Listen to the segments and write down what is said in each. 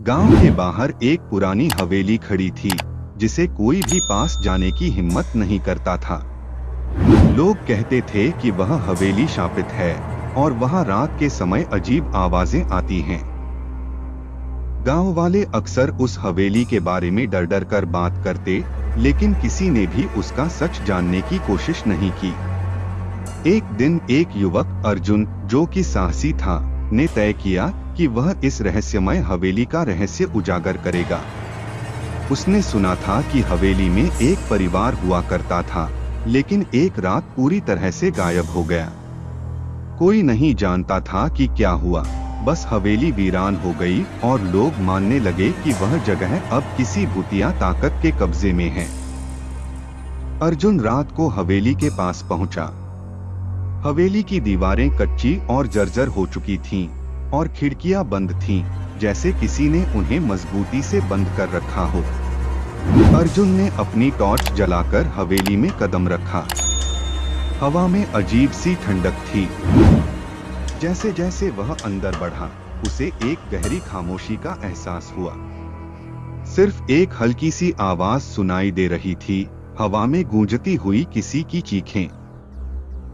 गांव के बाहर एक पुरानी हवेली खड़ी थी जिसे कोई भी पास जाने की हिम्मत नहीं करता था। लोग कहते थे कि वह हवेली शापित है और वहां रात के समय अजीब आवाजें आती हैं। गांव वाले अक्सर उस हवेली के बारे में डर डर कर बात करते, लेकिन किसी ने भी उसका सच जानने की कोशिश नहीं की। एक दिन एक युवक अर्जुन, जो कि साहसी था, ने तय किया कि वह इस रहस्यमय हवेली का रहस्य उजागर करेगा। उसने सुना था कि हवेली में एक परिवार हुआ करता था, लेकिन एक रात पूरी तरह से गायब हो गया। कोई नहीं जानता था कि क्या हुआ, बस हवेली वीरान हो गई और लोग मानने लगे कि वह जगह अब किसी भूतिया ताकत के कब्जे में है। अर्जुन रात को हवेली के पास पहुंचा। हवेली की दीवारें कच्ची और जर्जर हो चुकी थीं और खिड़कियां बंद थीं, जैसे किसी ने उन्हें मजबूती से बंद कर रखा हो। अर्जुन ने अपनी टॉर्च जलाकर हवेली में कदम रखा। हवा में अजीब सी ठंडक थी। जैसे जैसे वह अंदर बढ़ा, उसे एक गहरी खामोशी का एहसास हुआ। सिर्फ एक हल्की सी आवाज सुनाई दे रही थी, हवा में गूंजती हुई किसी की चीखें।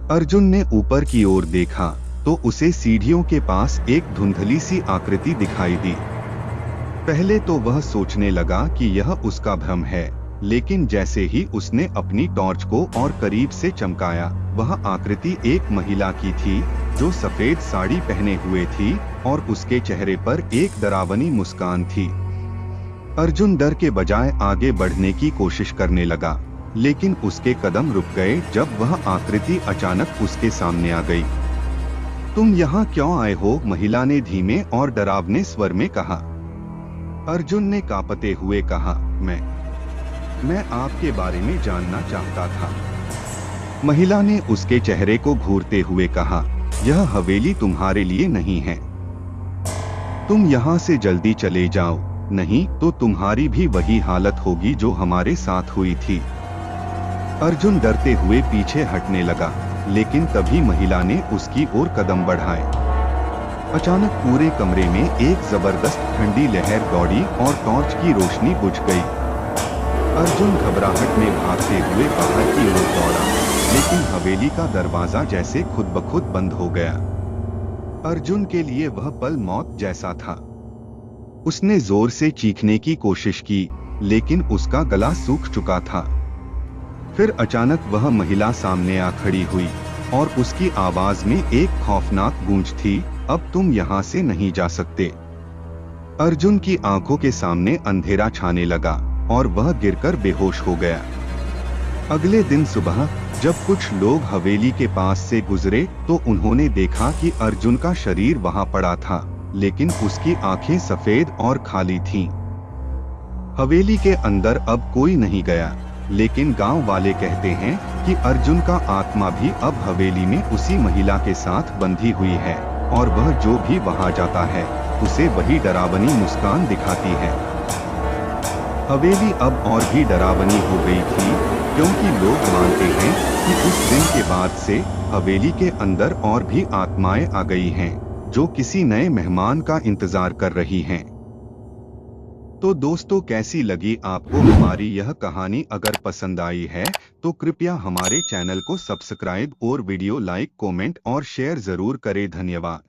अर्जुन ने ऊपर की ओर देखा तो उसे सीढ़ियों के पास एक धुंधली सी आकृति दिखाई दी। पहले तो वह सोचने लगा कि यह उसका भ्रम है, लेकिन जैसे ही उसने अपनी टॉर्च को और करीब से चमकाया, वह आकृति एक महिला की थी जो सफेद साड़ी पहने हुए थी और उसके चेहरे पर एक डरावनी मुस्कान थी। अर्जुन डर के बजाय आगे बढ़ने की कोशिश करने लगा, लेकिन उसके कदम रुक गए जब वह आकृति अचानक उसके सामने आ गई। तुम यहाँ क्यों आए हो? महिला ने धीमे और डरावने स्वर में कहा। अर्जुन ने कांपते हुए कहा, मैं आपके बारे में जानना चाहता था। महिला ने उसके चेहरे को घूरते हुए कहा, यह हवेली तुम्हारे लिए नहीं है। तुम यहाँ से जल्दी चले जाओ, नहीं तो तुम्हारी भी वही हालत होगी जो हमारे साथ हुई थी। अर्जुन डरते हुए पीछे हटने लगा, लेकिन तभी महिला ने उसकी ओर कदम बढ़ाए। अचानक पूरे कमरे में एक जबरदस्त ठंडी लहर दौड़ी और टॉर्च की रोशनी बुझ गई। अर्जुन घबराहट में भागते हुए बाहर की ओर दौड़ा, लेकिन हवेली का दरवाजा जैसे खुद ब खुद बंद हो गया। अर्जुन के लिए वह पल मौत जैसा था। उसने जोर से चीखने की कोशिश की, लेकिन उसका गला सूख चुका था। फिर अचानक वह महिला सामने आ खड़ी हुई और उसकी आवाज में एक खौफनाक गूंज थी, अब तुम यहाँ से नहीं जा सकते। अर्जुन की आंखों के सामने अंधेरा छाने लगा और वह गिरकर बेहोश हो गया। अगले दिन सुबह जब कुछ लोग हवेली के पास से गुजरे तो उन्होंने देखा कि अर्जुन का शरीर वहां पड़ा था, लेकिन उसकी आंखें सफेद और खाली थीं। हवेली के अंदर अब कोई नहीं गया, लेकिन गांव वाले कहते हैं कि अर्जुन का आत्मा भी अब हवेली में उसी महिला के साथ बंधी हुई है और वह जो भी वहां जाता है उसे वही डरावनी मुस्कान दिखाती है। हवेली अब और भी डरावनी हो गई थी, क्योंकि लोग मानते हैं कि उस दिन के बाद से हवेली के अंदर और भी आत्माएं आ गई हैं, जो किसी नए मेहमान का इंतजार कर रही हैं। तो दोस्तों, कैसी लगी आपको हमारी यह कहानी? अगर पसंद आई है तो कृपया हमारे चैनल को सब्सक्राइब और वीडियो लाइक, कमेंट और शेयर जरूर करें। धन्यवाद।